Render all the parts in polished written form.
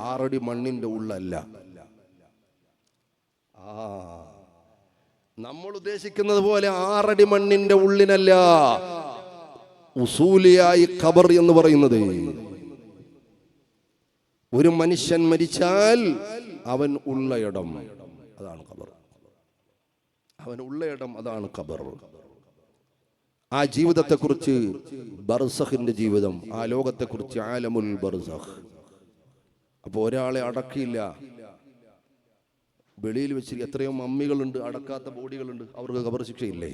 6 മണ്ണിന്റെ ഉള്ളല്ല. നമ്മൾ ഉദ്ദേശിക്കുന്നത് പോലെ 6 മണ്ണിന്റെ ഉള്ളിനല്ല ഉസൂലിയായി ഖബർ എന്ന് പറയുന്നത്. ഒരു മനുഷ്യൻ മരിച്ചാൽ അവൻ ഉള്ളയിടം അതാണ് ഖബർ. അവൻ ഉള്ളയിടം അതാണ് ഖബർ. ആ ജീവിതത്തെക്കുറിച്ച് ബർസഖിന്റെ ജീവിതം, ആ ലോകത്തെക്കുറിച്ച് ആലമുൽ ബർസഖ്. അപ്പോൾ ഒരാളെ അടക്കിയില്ല, വെളിയിൽ വെച്ച് എത്രയോ മമ്മികളുണ്ട്, അടക്കാത്ത ബോഡികളുണ്ട്, അവർക്ക് ഖബർ ശിക്ഷയില്ലേ?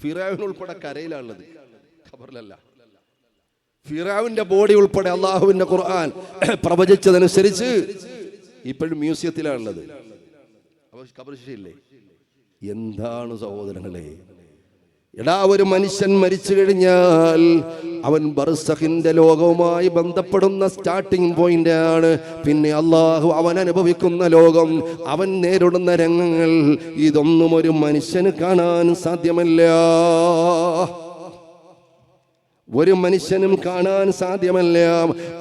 ഫിറഔൻ ഉൾപ്പെടെ കരയിലാണുള്ളത്, ഖബറിലല്ല. ഫിറഔന്റെ ബോഡി ഉൾപ്പെടെ അള്ളാഹുവിന്റെ ഖുർആൻ പ്രവചിച്ചതനുസരിച്ച് ഇപ്പോഴും മ്യൂസിയത്തിലാണുള്ളത്. അപ്പോൾ ഖബർ ശിക്ഷയില്ലേ? എന്താണ് സഹോദരങ്ങളെ? എടാ, ഒരു മനുഷ്യൻ മരിച്ചു കഴിഞ്ഞാൽ അവൻ ബർസഖിന്റെ ലോകവുമായി ബന്ധപ്പെടുന്ന സ്റ്റാർട്ടിംഗ് പോയിന്റ് ആണ്. പിന്നെ അള്ളാഹു അവൻ അനുഭവിക്കുന്ന ലോകം, അവൻ നേരിടുന്ന രംഗങ്ങൾ, ഇതൊന്നും ഒരു മനുഷ്യന് കാണാൻ സാധ്യമല്ല. ഒരു മനുഷ്യനും കാണാൻ സാധ്യമല്ല.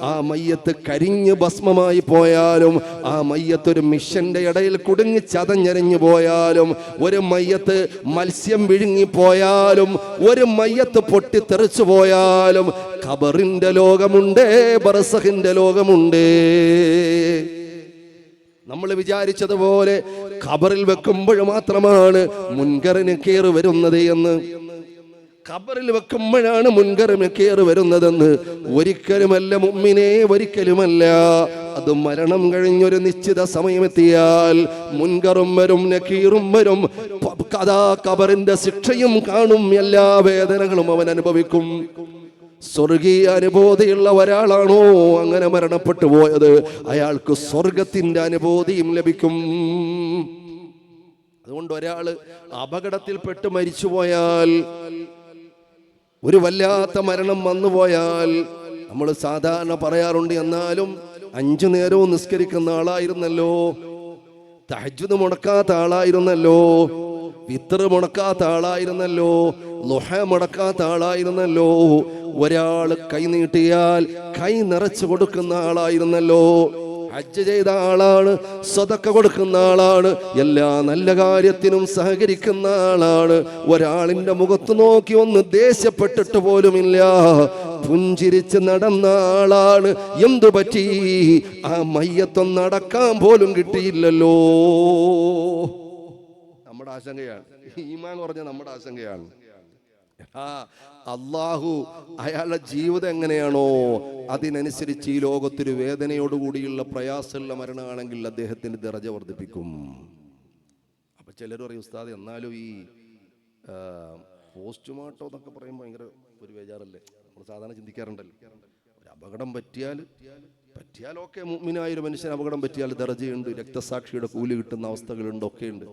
ആ മയ്യത്ത് കരിഞ്ഞ് ഭസ്മമായി പോയാലും, ആ മയ്യത്ത് ഒരു മിഷന്റെ ഇടയിൽ കുടുങ്ങി ചതഞ്ഞെറിഞ്ഞു പോയാലും, ഒരു മയ്യത്ത് മത്സ്യം വിഴുങ്ങിപ്പോയാലും, ഒരു മയ്യത്ത് പൊട്ടിത്തെറിച്ചു പോയാലും ഖബറിന്റെ ലോകമുണ്ട്, ബർസഖിന്റെ ലോകമുണ്ട്. നമ്മൾ വിചാരിച്ചതുപോലെ ഖബറിൽ വെക്കുമ്പോൾ മാത്രമാണ് മുൻകറിന് കയറി വരുന്നത് എന്ന്, ഖബറിൽ വെക്കുമ്പോഴാണ് മുൻകറിന് കയറി വരുന്നതെന്ന് ഒരിക്കലുമല്ല മുഅ്മിനേ, ഒരിക്കലുമല്ല. അത് മരണം കഴിഞ്ഞൊരു നിശ്ചിത സമയമെത്തിയാൽ മുൻകറും വരും, നക്കീറും വരും, കഥാ ഖബറിന്റെ ശിക്ഷയും കാണും, എല്ലാ വേദനകളും അവൻ അനുഭവിക്കും. സ്വർഗീയ അനുഭൂതിയുള്ള ഒരാളാണോ അങ്ങനെ മരണപ്പെട്ടു പോയത്, അയാൾക്ക് സ്വർഗത്തിന്റെ അനുഭൂതിയും ലഭിക്കും. അതുകൊണ്ട് ഒരാള് അപകടത്തിൽപ്പെട്ട് മരിച്ചുപോയാൽ, ഒരു വല്ലാത്ത മരണം വന്നുപോയാൽ, നമ്മൾ സാധാരണ പറയാറുണ്ട്, എന്നാലും 5 നേരവും നിസ്കരിക്കുന്ന ആളായിരുന്നല്ലോ, തഹജ്ജുദ് മുടക്കാത്ത ആളായിരുന്നല്ലോ, വിത്ർ മുടക്കാത്ത ആളായിരുന്നല്ലോ, ളുഹ മുടക്കാത്ത ആളായിരുന്നല്ലോ, ഒരാൾ കൈ നീട്ടിയാൽ കൈ നിറച്ചു കൊടുക്കുന്ന ആളായിരുന്നല്ലോ, ഹജ്ജ് ചെയ്ത ആളാണ്, സദഖ കൊടുക്കുന്ന ആളാണ്, എല്ലാ നല്ല കാര്യത്തിനും സഹകരിക്കുന്ന ആളാണ്. ഒരാളിന്റെ മുഖത്ത് നോക്കി ഒന്ന് ദേഷ്യപ്പെട്ടിട്ട് പോലുമില്ല, പുഞ്ചിരിച്ച് നടന്ന ആളാണ്. എന്തു പറ്റി? ആ മയ്യത്തൊന്ന് അടക്കാൻ പോലും കിട്ടിയില്ലല്ലോ. നമ്മുടെ ആശങ്കയാണ്, ഈമാൻ കുറഞ്ഞ നമ്മുടെ ആശങ്കയാണ്. അള്ളാഹു അയാളുടെ ജീവിതം എങ്ങനെയാണോ അതിനനുസരിച്ച് ഈ ലോകത്തൊരു വേദനയോടുകൂടിയുള്ള പ്രയാസമുള്ള മരണമാണെങ്കിൽ അദ്ദേഹത്തിന്റെ ദറജ വർദ്ധിപ്പിക്കും. അപ്പൊ ചിലർ പറയും, ഉസ്താദ് എന്നാലും ഈ പോസ്റ്റ്മോർട്ടം എന്നൊക്കെ പറയുമ്പോൾ ഭയങ്കര ഒരു ബേജാറല്ലേ? നമ്മൾ സാധാരണ ചിന്തിക്കാറുണ്ടല്ലോ, ഒരു അപകടം പറ്റിയാലൊക്കെ മുഅ്മിനായൊരു മനുഷ്യന് അപകടം പറ്റിയാൽ ദറജയുണ്ട്, രക്തസാക്ഷിയുടെ കൂലി കിട്ടുന്ന അവസ്ഥകളുണ്ട്, ഒക്കെ ഉണ്ട്.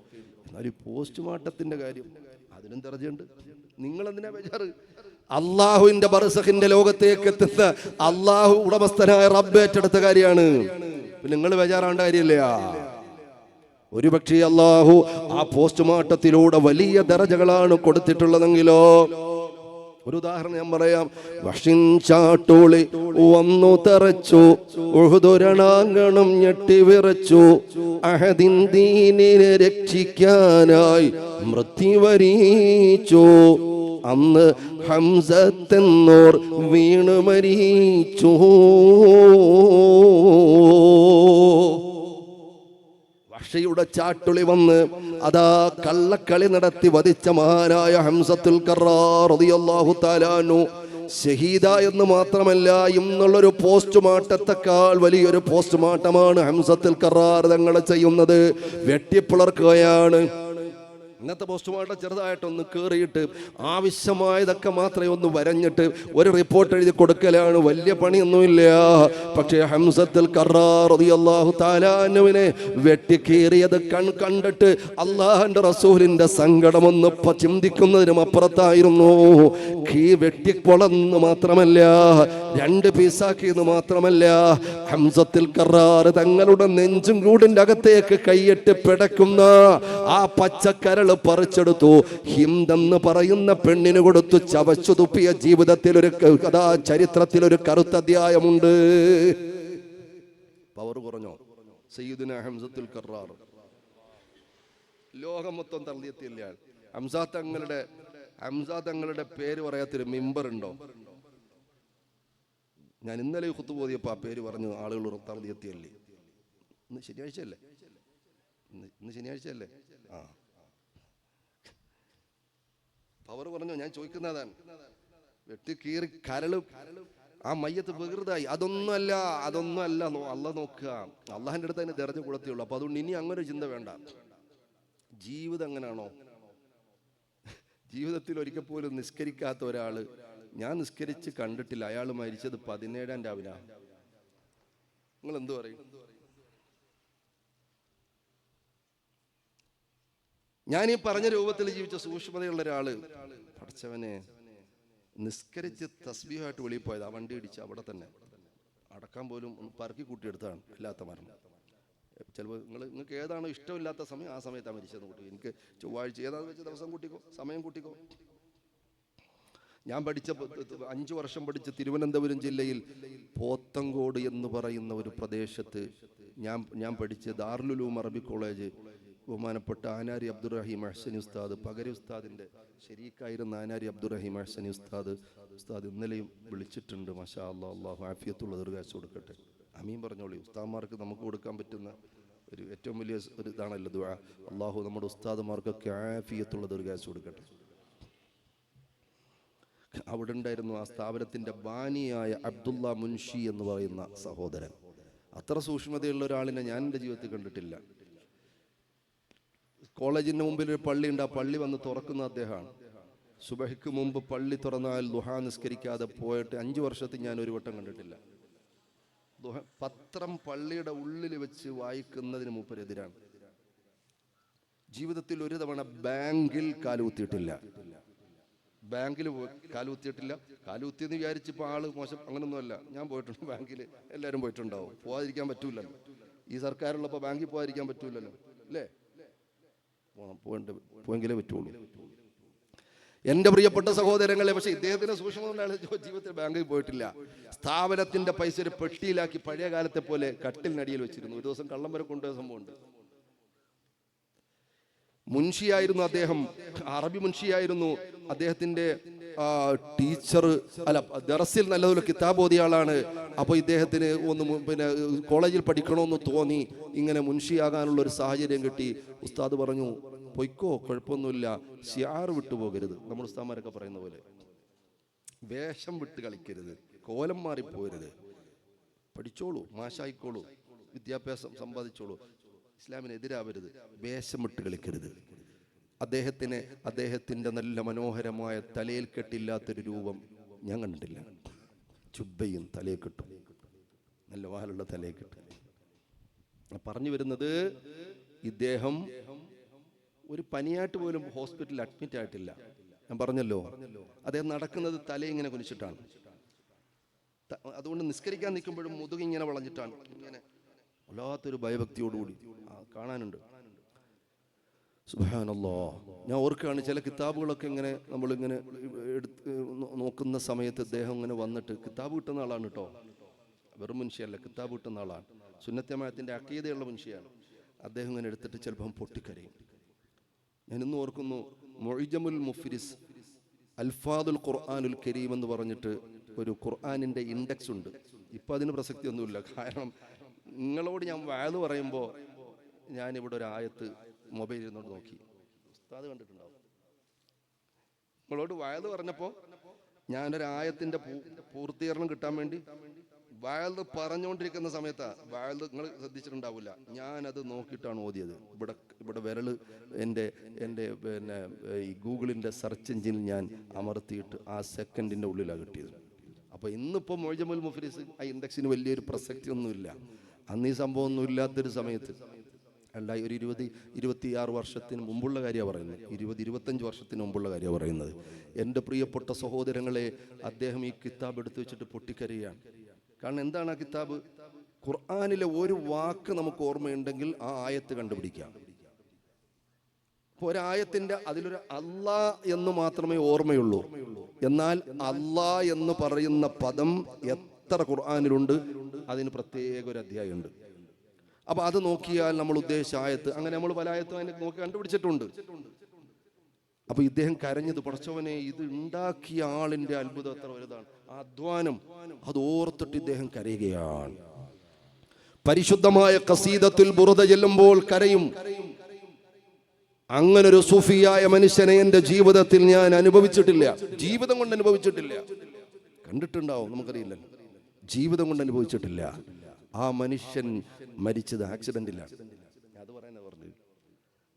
എന്നാൽ ഈ പോസ്റ്റ്മോർട്ടത്തിന്റെ കാര്യം അതിനും ദറജയുണ്ട്. നിങ്ങൾ എന്തിനാ ബേജാറ്? അള്ളാഹുവിന്റെ ബർസഖിന്റെ ലോകത്തേക്ക് എത്തുന്ന അള്ളാഹു ഉടമസ്ഥനായ റബ്ബ് ഏറ്റെടുത്ത കാര്യമാണ്. നിങ്ങൾ ബേജാറാണ്ട കാര്യമില്ല. ഒരുപക്ഷെ അള്ളാഹു ആ പോസ്റ്റ്മോർട്ടത്തിലൂടെ വലിയ ദറജകളാണ് കൊടുത്തിട്ടുള്ളതെങ്കിലോ, ഒരു ഉദാഹരണം ഞാൻ പറയാം. വഷിൻ ചാട്ടോളി വന്നു തെറച്ചു, ഉഹുദുരണാങ്കണം ഞെട്ടിവിറച്ചു, അഹദിൻ ദീനിനെ രക്ഷിക്കാനായി മൃത്യുവരീച്ചു, അന്ന് ഹംസത്തെന്നോർ വീണു മരിച്ചു. വഹ്ശിയുടെ ചാട്ടുളി വന്ന് അതാ കള്ളക്കളി നടത്തി വധിച്ച മഹാനായ ഹംസത്തുൽ കറാർ റളിയല്ലാഹു തആല അൻഹു ഷഹീദ എന്ന് മാത്രമല്ല, ഇന്നുള്ളൊരു പോസ്റ്റ്മോർട്ടത്തെക്കാൾ വലിയൊരു പോസ്റ്റ്മോർട്ടമാണ് ഹംസത്തുൽ കറാർ തങ്ങൾ ചെയ്യുന്നത്. വെട്ടിപ്പിളർക്കുകയാണ്. ഇന്നത്തെ പോസ്റ്റ്മോർട്ടം ചെറുതായിട്ടൊന്ന് കയറിയിട്ട് ആവശ്യമായതൊക്കെ മാത്രമേ ഒന്ന് വരഞ്ഞിട്ട് ഒരു റിപ്പോർട്ട് എഴുതി കൊടുക്കലാണ്, വലിയ പണിയൊന്നുമില്ല. പക്ഷേ ഹംസത്തുൽ കറാർ റളിയല്ലാഹു തആല അൻഹുവിനെ വെട്ടിക്കീറിയത് കണ്ടിട്ട് അള്ളാഹുവിന്റെ റസൂലിന്റെ സങ്കടമൊന്ന് ചിന്തിക്കുന്നതിനും അപ്പുറത്തായിരുന്നു. വെട്ടിപ്പൊളന്ന് മാത്രമല്ല, 2 പീസാക്കിയെന്ന് മാത്രമല്ല, ഹംസത്തുൽ കറാർ തങ്ങളുടെ നെഞ്ചും കൂടിന്റെ അകത്തേക്ക് കൈയിട്ട് പിടക്കുന്ന ആ പച്ചക്കരൾ പറിച്ചെടുത്തു. ഹിന്ദെന്ന് പറയുന്ന പെണ്ണിന് കൊടുത്തു ചവച്ചു തുപ്പിയ ജീവിതത്തിൽ ഒരു ചരിത്രത്തിൽ ഒരു കറുത്ത അധ്യായമുണ്ട്. പവർ കുറഞ്ഞോ? സയ്യിദുന ഹംസത്തുൽ കറാർ, ലോകം മൊത്തം തള്ളിയെത്തിയില്ല. ഹംസ തങ്ങളുടെ പേര് പറയാത്തൊരു മിമ്പർ ഉണ്ടോ? ഞാൻ ഇന്നലെ ഖുത്ബ ഓതിയപ്പോൾ ആ പേര് പറഞ്ഞു ആളുകൾ തള്ളിയെത്തിയല്ലേ. ഇന്ന് ശനിയാഴ്ചയല്ലേ? ഇന്ന് ശനിയാഴ്ചയല്ലേ? ആ, പവർ പറഞ്ഞോ? ഞാൻ ചോദിക്കുന്നതാണ്. വെട്ടി കീറി കരള് ആ മയ്യത്ത് വികൃതായി. അതൊന്നുമല്ല. അള്ളാഹ് നോക്കുക, അള്ളാഹിൻ്റെ അടുത്ത് അതിന് തെരഞ്ഞു കൊടുത്തേയുള്ളൂ. അപ്പൊ അതുകൊണ്ട് ഇനി അങ്ങനെ ചിന്ത വേണ്ട. ജീവിതം എങ്ങനെയാണോ? ജീവിതത്തിൽ ഒരിക്കൽ പോലും നിസ്കരിക്കാത്ത ഒരാള് ഞാൻ നിസ്കരിച്ച് കണ്ടിട്ടില്ല. അയാൾ മരിച്ചത് 17-ാം രാവിലാണ്. നിങ്ങൾ എന്തു പറയും? ഞാൻ ഈ പറഞ്ഞ രൂപത്തിൽ ജീവിച്ച സൂക്ഷ്മതയുള്ള ഒരാള് പഠിച്ചവനെ നിസ്കരിച്ച് തസ്ബീഹായിട്ട് വെളിയിൽ പോയത്. ആ വണ്ടി ഇടിച്ച് അവിടെ തന്നെ അടക്കാൻ പോലും പറക്കി കൂട്ടിയെടുത്താണ്. ഇല്ലാത്ത മരണം. ചിലപ്പോൾ നിങ്ങൾക്ക് ഏതാണോ ഇഷ്ടമില്ലാത്ത സമയം ആ സമയത്താണ് മരിച്ചതെന്ന് കൂട്ടി. എനിക്ക് ചൊവ്വാഴ്ച ഏതാണെന്ന് വെച്ച ദിവസം കൂട്ടിക്കോ, സമയം കൂട്ടിക്കോ. ഞാൻ 5 വർഷം പഠിച്ച തിരുവനന്തപുരം ജില്ലയിൽ പോത്തങ്കോട് എന്ന് പറയുന്ന ഒരു പ്രദേശത്ത് ഞാൻ പഠിച്ച ദാറുൽ ഉലൂം അറബി കോളേജ് ബഹുമാനപ്പെട്ട ആനാരി അബ്ദുറഹീം അഹ്സനി ഉസ്താദ്, പകരി ഉസ്താദിൻ്റെ ശരീക്കായിരുന്ന ആനാരി അബ്ദുറഹീം അഹ്സനി ഉസ്താദ് ഇന്നലെയും വിളിച്ചിട്ടുണ്ട്. മാഷാ അല്ലാഹ്, അള്ളാഹു ആഫിയത്തുള്ള ദീർഘായുസ്സ് കൊടുക്കട്ടെ. അമീൻ പറഞ്ഞോളി. ഉസ്താദ്മാർക്ക് നമുക്ക് കൊടുക്കാൻ പറ്റുന്ന ഒരു ഏറ്റവും വലിയ ഒരു ഇതാണല്ലോ ദുആ. അള്ളാഹു നമ്മുടെ ഉസ്താദ്മാർക്കൊക്കെ ആഫിയത്തുള്ള ദീർഘായുസ്സ് കൊടുക്കട്ടെ. അവിടെ ഉണ്ടായിരുന്നു ആ സ്ഥാപനത്തിൻ്റെ ബാനിയായ അബ്ദുള്ള മുൻഷി എന്ന് പറയുന്ന സഹോദരൻ. അത്ര സൂക്ഷ്മതയുള്ള ഒരാളിനെ ഞാൻ എൻ്റെ ജീവിതത്തിൽ കണ്ടിട്ടില്ല. കോളേജിൻ്റെ മുമ്പിൽ ഒരു പള്ളിയുണ്ട്. ആ പള്ളി വന്ന് തുറക്കുന്ന അദ്ദേഹമാണ്. സുബഹിക്ക് മുമ്പ് പള്ളി തുറന്നാൽ ദുഹാ നിസ്കരിക്കാതെ പോയിട്ട് 5 വർഷത്തിൽ ഞാൻ ഒരു വട്ടം കണ്ടിട്ടില്ല. പത്രം പള്ളിയുടെ ഉള്ളിൽ വെച്ച് വായിക്കുന്നതിന് മൂപ്പരെതിരാണ്. ജീവിതത്തിൽ ഒരു തവണ ബാങ്കിൽ കാലുകുത്തിയിട്ടില്ല. കാലുകുത്തിയെന്ന് വിചാരിച്ചപ്പോൾ ആള് മോശം അങ്ങനൊന്നുമല്ല. ഞാൻ പോയിട്ടുണ്ട് ബാങ്കിൽ, എല്ലാവരും പോയിട്ടുണ്ടാവും. പോകാതിരിക്കാൻ പറ്റൂലല്ലോ. ഈ സർക്കാരുള്ളപ്പോൾ ബാങ്കിൽ പോകാതിരിക്കാൻ പറ്റൂലല്ലോ അല്ലേ? പോയെങ്കിലേ പറ്റുള്ളൂ. എൻ്റെ പ്രിയപ്പെട്ട സഹോദരങ്ങളെ, പക്ഷേ ഇദ്ദേഹത്തിന് സൂക്ഷ്മതയുള്ള ജീവിതത്തിൽ ബാങ്കിൽ പോയിട്ടില്ല. സ്ഥാപനത്തിന്റെ പൈസ ഒരു പെട്ടിയിലാക്കി പഴയ കാലത്തെ പോലെ കട്ടിലിനടിയിൽ വെച്ചിരുന്നു. ഒരു ദിവസം കള്ളം വരെ കൊണ്ടുപോയ സംഭവമുണ്ട്. മുൻഷിയായിരുന്നു അദ്ദേഹം, അറബി മുൻഷിയായിരുന്നു. അദ്ദേഹത്തിന്റെ ടീച്ചർ ദർസിൽ നല്ലതുപോലെ കിതാബ് ഓതിയ ആളാണ്. അപ്പോൾ ഇദ്ദേഹത്തിന് കോളേജിൽ പഠിക്കണമെന്ന് തോന്നി. ഇങ്ങനെ മുൻഷിയാകാനുള്ള ഒരു സാഹചര്യം കിട്ടി. ഉസ്താദ് പറഞ്ഞു, പൊയ്ക്കോ, കുഴപ്പമൊന്നുമില്ല, ഷിയാർ വിട്ടുപോകരുത്. നമ്മൾ ഉസ്താദ്മാരൊക്കെ പറയുന്ന പോലെ വേഷം വിട്ട് കളിക്കരുത്, കോലം മാറിപ്പോകരുത്, പഠിച്ചോളൂ, മാഷായിക്കോളൂ, വിദ്യാഭ്യാസം സമ്പാദിച്ചോളൂ, ഇസ്ലാമിനെതിരാവരുത്, വേഷം വിട്ട് കളിക്കരുത്. അദ്ദേഹത്തിൻ്റെ നല്ല മനോഹരമായ തലയിൽ കെട്ടില്ലാത്തൊരു രൂപം ഞാൻ കണ്ടിട്ടില്ല. ചുബയും തലയിൽ കെട്ടും, നല്ല വാലുള്ള തലയിൽ കെട്ടും. പറഞ്ഞു വരുന്നത്, ഇദ്ദേഹം ഒരു പനിയായിട്ട് പോലും ഹോസ്പിറ്റലിൽ അഡ്മിറ്റ് ആയിട്ടില്ല. ഞാൻ പറഞ്ഞല്ലോ, അദ്ദേഹം നടക്കുന്നത് തല ഇങ്ങനെ കുനിച്ചിട്ടാണ്. അതുകൊണ്ട് നിസ്കരിക്കാൻ നിൽക്കുമ്പോഴും മുതുകിങ്ങനെ വളഞ്ഞിട്ടാണ്. ഇങ്ങനെ വല്ലാത്തൊരു ഭയഭക്തിയോടുകൂടി കാണാനുണ്ട്. സുബ്ഹാനല്ലാഹ്. ഞാൻ ഓർക്കുകയാണ്, ചില കിതാബുകളൊക്കെ ഇങ്ങനെ നമ്മളിങ്ങനെ എടുത്ത് നോക്കുന്ന സമയത്ത് അദ്ദേഹം ഇങ്ങനെ വന്നിട്ട്, കിതാബ് കിട്ടുന്ന ആളാണ് കേട്ടോ, വെറും മുൻഷിയല്ല, കിതാബ് കിട്ടുന്ന ആളാണ്, സുന്നത്ത് ജമാഅത്തിന്റെ അഖീദയുള്ള മുൻഷിയാണ്. അദ്ദേഹം ഇങ്ങനെ എടുത്തിട്ട് ചിലപ്പം പൊട്ടിക്കരയും. ഞാനിന്ന് ഓർക്കുന്നു, മുഅ്ജമുൽ മുഫ്രിസ് അൽഫാദുൽ ഖുർആനുൽ കരീം എന്ന് പറഞ്ഞിട്ട് ഒരു ഖുർആനിന്റെ ഇൻഡെക്സ് ഉണ്ട്. ഇപ്പം അതിന് പ്രസക്തി ഒന്നുമില്ല. കാരണം നിങ്ങളോട് ഞാൻ വഅദ് പറയുമ്പോൾ ഞാനിവിടെ ഒരു ആയത്ത് മൊബൈലിൽ ഇരുന്നോണ്ട് നോക്കി. ഉസ്താദ് കണ്ടിട്ടുണ്ടാവും. നിങ്ങളോട് വഅദ് പറഞ്ഞപ്പോൾ ഞാനൊരു ആയത്തിന്റെ പൂർത്തീകരണം കിട്ടാൻ വേണ്ടി വഅദ് പറഞ്ഞുകൊണ്ടിരിക്കുന്ന സമയത്താ, വഅദ് നിങ്ങൾ ശ്രദ്ധിച്ചിട്ടുണ്ടാവില്ല, ഞാനത് നോക്കിയിട്ടാണ് ഓതിയത്. ഇവിടെ വിരല് എൻ്റെ ഈ ഗൂഗിളിൻ്റെ സെർച്ച് എഞ്ചിനിൽ ഞാൻ അമർത്തിയിട്ട് ആ സെക്കൻഡിൻ്റെ ഉള്ളിലാണ് കിട്ടിയത്. അപ്പോൾ ഇന്നിപ്പോൾ മുഅ്ജമുൽ മുഫ്രിസ് ആ ഇൻഡെക്സിന് വലിയൊരു പ്രസക്തി ഒന്നുമില്ല. അന്ന് ഈ സംഭവം ഒന്നും ഇല്ലാത്തൊരു സമയത്ത്, ഒരു 20-26 വർഷത്തിന് മുമ്പുള്ള കാര്യമാണ് പറയുന്നത്, 20-25 വർഷത്തിന് മുമ്പുള്ള കാര്യമാണ് പറയുന്നത്. എൻ്റെ പ്രിയപ്പെട്ട സഹോദരങ്ങളെ, അദ്ദേഹം ഈ കിതാബ് എടുത്തു വെച്ചിട്ട് പൊട്ടിക്കരയാണ്. കാരണം എന്താണ് ആ കിതാബ്? ഖുർആനിലെ ഒരു വാക്ക് നമുക്ക് ഓർമ്മയുണ്ടെങ്കിൽ ആ ആയത്ത് കണ്ടുപിടിക്കാം. ഒരായത്തിന്റെ അതിലൊരു അല്ലാ എന്ന് മാത്രമേ ഓർമ്മയുള്ളൂ. എന്നാൽ അല്ലാ എന്ന് പറയുന്ന പദം എത്ര ഖുർആനിലുണ്ട്, അതിന് പ്രത്യേക ഒരു അധ്യായമുണ്ട്. അപ്പൊ അത് നോക്കിയാൽ നമ്മൾ ഉദ്ദേശിച്ച ആയത്ത്, അങ്ങനെ നമ്മൾ പല ആയത്തും അതിനെ നോക്കി കണ്ടുപിടിച്ചിട്ടുണ്ട്. അപ്പൊ ഇദ്ദേഹം കരഞ്ഞത്, പടച്ചവനെ ഇത് ഉണ്ടാക്കിയ ആളിന്റെ അത്ഭുതം എത്ര വലുതാണ്, ആ അധ്വാനം അത് ഓർത്തിട്ട് ഇദ്ദേഹം കരയുകയാണ്. പരിശുദ്ധമായ ഖസീദത്തുൽ ബുറുദ ചെല്ലുമ്പോൾ കരയും. അങ്ങനൊരു സൂഫിയായ മനുഷ്യനെ എൻ്റെ ജീവിതത്തിൽ ഞാൻ അനുഭവിച്ചിട്ടില്ല, ജീവിതം കൊണ്ട് അനുഭവിച്ചിട്ടില്ല. കണ്ടിട്ടുണ്ടാവും, നമുക്കറിയില്ലല്ലോ, ജീവിതം കൊണ്ട് അനുഭവിച്ചിട്ടില്ല. ആ മനുഷ്യൻ മരിച്ചത് ആക്സിഡന്റിലാണ്. അത് പറയാനാ പറഞ്ഞു.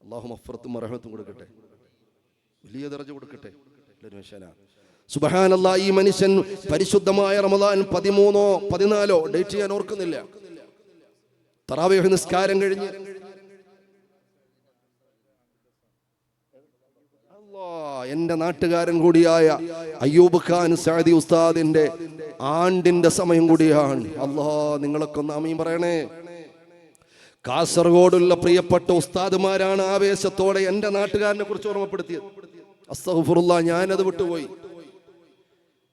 അല്ലാഹു മഗ്ഫിറത്തും റഹ്മത്തും കൊടുക്കട്ടെ, വലിയ ദർജ കൊടുക്കട്ടെ. സുബ്ഹാനല്ലാഹ്. ഈ മനുഷ്യൻ പരിശുദ്ധമായ റമദാൻ 13 14 ഡേറ്റ് ഞാൻ ഓർക്കുന്നില്ല, തറാവീഹ് നിസ്കാരം കഴിഞ്ഞ് എന്റെ നാട്ടുകാരൻ കൂടിയായ അയ്യൂബ് ഖാൻ സഅദി ഉസ്താദിന്റെ ആണ്ടിന്റെ സമയം കൂടിയാണ്. അല്ലാ, നിങ്ങളൊക്കെ ഒന്ന് ആമീൻ പറയണേ. കാസർഗോഡുള്ള പ്രിയപ്പെട്ട ഉസ്താദുമാരാണ് ആവേശത്തോടെ എന്റെ നാട്ടുകാരനെ കുറിച്ച് ഓർമ്മപ്പെടുത്തിയത്. അസ്തഗ്ഫിറുല്ലാഹ്, ഞാനത് വിട്ടുപോയി.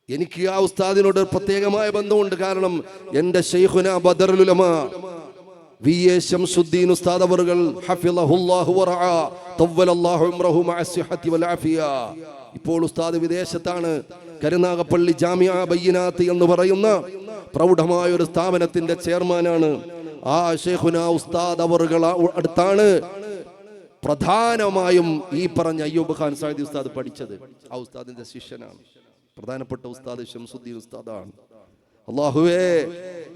എനിക്ക് ആ ഉസ്താദിനോട് പ്രത്യേകമായ ബന്ധമുണ്ട്. കാരണം എന്റെ ശൈഖുന ബദറുൽ ഉലമാ വി എ ശംസുദ്ദീൻ ഉസ്താദ് അവറുകൾ ഹഫിളഹുല്ലാഹു വറഅ തവ്വലല്ലാഹു ഉംറഹു മഅ സിഹത്തി വൽ ആഫിയ. ഇപ്പോൾ ഉസ്താദ് വിദേശത്താണ്. കരുനാഗപ്പള്ളി ജാമിഅ ബയ്യിനാത്ത് എന്ന് പറയുന്ന പ്രൗഢമായ ഒരു സ്ഥാപനത്തിന്റെ ചെയർമാനാണ്. ആ ശൈഖുന ഉസ്താദ് അവറുകൾ അടുത്താണ് പ്രധാനമായും ഈ പറഞ്ഞ അയ്യൂബ് ഖാൻ സഅദി ഉസ്താദ് പഠിച്ചത്. ആ ഉസ്താദിന്റെ ശിഷ്യനാണ്, പ്രധാനപ്പെട്ട ഉസ്താദ് ശംസുദ്ദീൻ ഉസ്താദാണ്. അല്ലാഹുവേ,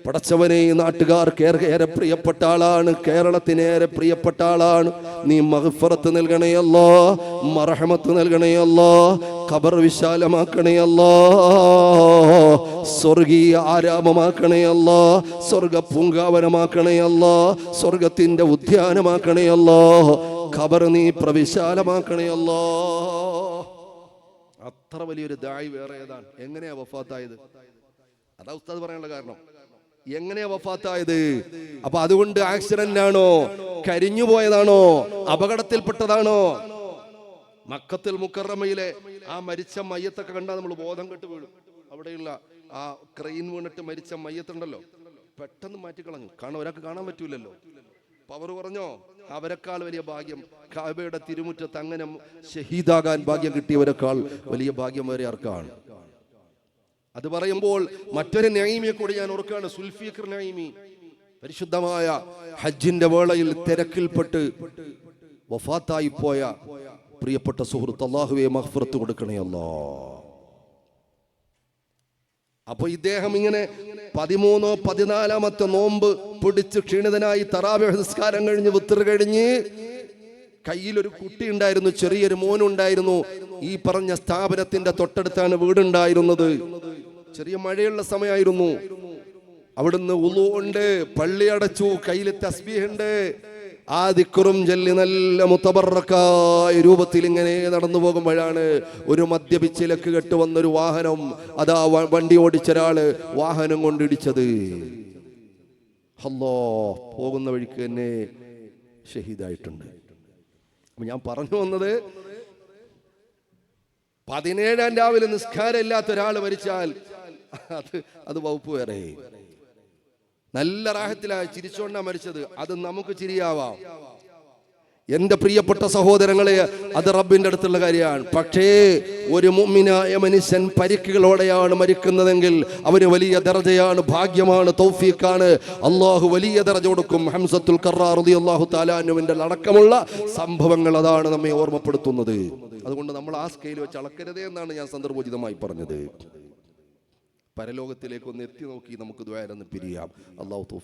പടച്ചവനെ, നാട്ടുകാർക്ക് ഏറെ പ്രിയപ്പെട്ട ആളാണ്, കേരളത്തിനേറെ പ്രിയപ്പെട്ട ആളാണ്. നീ മഗ്ഫിറത്ത് നൽകണേ അല്ലാ, മർഹമത്ത് നൽകണേ അല്ലാ, ഖബർ വിശാലമാക്കണേ അല്ലാ, സ്വർഗീയ ആരാമമാക്കണേ അല്ലാ, സ്വർഗ പൂങ്കാവനമാക്കണേ അല്ലാ, സ്വർഗത്തിന്റെ ഉദ്യാനമാക്കണേ അല്ലാ, ഖബർ നീ പ്രവിശാലമാക്കണേ അല്ലാ. അത്ര വലിയൊരു ദായി വേറെ ഏതാണ്? എങ്ങനെയാ വഫാത്തായത്? അതാ ഉസ്താദ് പറയാനുള്ള കാരണം. എങ്ങനെയാ വഫാത്തായത്? അപ്പൊ അതുകൊണ്ട് ആക്സിഡന്റ് ആണോ, കരിഞ്ഞു പോയതാണോ, അപകടത്തിൽപ്പെട്ടതാണോ? മക്കത്തുൽ മുക്കറമയിലെ ആ മരിച്ച മയ്യത്തൊക്കെ കണ്ടാൽ നമ്മൾ ബോധം കെട്ട് വീഴും. അവിടെയുള്ള ആ ക്രെയിൻ വീണിട്ട് മരിച്ച മയ്യത്തുണ്ടല്ലോ, പെട്ടെന്ന് മാറ്റിക്കളഞ്ഞു. കാരണം ഒരാൾക്ക് കാണാൻ പറ്റൂലല്ലോ. പവർ പറഞ്ഞോ, അവരെക്കാൾ വലിയ ഭാഗ്യം കഅബയുടെ തിരുമുറ്റത്ത് അങ്ങനെ ഷഹീദാകാൻ ഭാഗ്യം കിട്ടിയവരെക്കാൾ വലിയ ഭാഗ്യം വരെ ആർക്കാണ്? അത് പറയുമ്പോൾ മറ്റൊരു നഈമിയെ കൂടി ഞാൻ ഓർക്കുകയാണ്. സുൽഫിഖർ നഈമി പരിശുദ്ധമായ ഹജ്ജിന്റെ വേളയിൽ തിരക്കിൽപ്പെട്ട് വഫാത്തായി പോയ പ്രിയപ്പെട്ട സുഹൃത്ത്. അല്ലാഹുവേ, മഗ്ഫിറത്ത് കൊടുക്കണേ അല്ലാ. അപ്പൊ ഇദ്ദേഹം ഇങ്ങനെ 13 14 നോമ്പ് പിടിച്ച് ക്ഷീണിതനായി തറാവീഹ് നിസ്കാരം കഴിഞ്ഞ് വിത്ർ കഴിഞ്ഞ് കയ്യിലൊരു കുട്ടി ഉണ്ടായിരുന്നു, ചെറിയൊരു മോനുണ്ടായിരുന്നു. ഈ പറഞ്ഞ സ്ഥാപനത്തിന്റെ തൊട്ടടുത്താണ് വീടുണ്ടായിരുന്നത്. ചെറിയ മഴയുള്ള സമയമായിരുന്നു. അവിടുന്ന് വുളു ഉണ്ട്, പള്ളി അടച്ചു, കയ്യിൽ തസ്ബീഹ് ഉണ്ട്. ആ ദിക്റും ചൊല്ലി നല്ല മുതബറക്കായ രൂപത്തിൽ ഇങ്ങനെ നടന്നു പോകുമ്പോഴാണ് ഒരു മദ്യപിച്ചിലക്ക് കെട്ട് വന്നൊരു വാഹനം, അതാ വണ്ടി ഓടിച്ച ഒരാള് വാഹനം കൊണ്ടിടിച്ചത്. അല്ലാ, പോകുന്ന വഴിക്ക് തന്നെ ഷഹീദായിട്ടുണ്ട്. അപ്പൊ ഞാൻ പറഞ്ഞു വന്നത്, 17 രാവിലെ നിസ്കാരം ഇല്ലാത്ത ഒരാൾ മരിച്ചാൽ അത് വകുപ്പ് വേറെ. നല്ല റാഹത്തിലായി ചിരിച്ചോണ്ടാ മരിച്ചത്, അത് നമുക്ക് ചിരിയാവാം. എന്റെ പ്രിയപ്പെട്ട സഹോദരങ്ങളെ, അത് റബ്ബിന്റെ അടുത്തുള്ള കാര്യമാണ്. പക്ഷേ ഒരു മുഅ്മിനായ മനുഷ്യൻ പരിക്കുകളോടെയാണ് മരിക്കുന്നതെങ്കിൽ അവന് വലിയ ദർജയാണ്, ഭാഗ്യമാണ്, തൗഫീഖാണ്. അല്ലാഹു വലിയ ദർജ കൊടുക്കും. ഹംസത്തുൽ ഖറാർ റളിയല്ലാഹു തആല അൻഹുവിന്റെ അടക്കമുള്ള സംഭവങ്ങൾ അതാണ് നമ്മെ ഓർമ്മപ്പെടുത്തുന്നത്. അതുകൊണ്ട് നമ്മൾ ആ സ്കെയിൽ വെച്ച് അളക്കരുതേ എന്നാണ് ഞാൻ സന്ദർഭോചിതമായി പറഞ്ഞത്. പരലോകത്തിലേക്ക് ഒന്ന് എത്തി നോക്കി നമുക്ക് ദുആ ചെയ്ത് പിരിയാം. അല്ലാഹു തൗഫീഖ്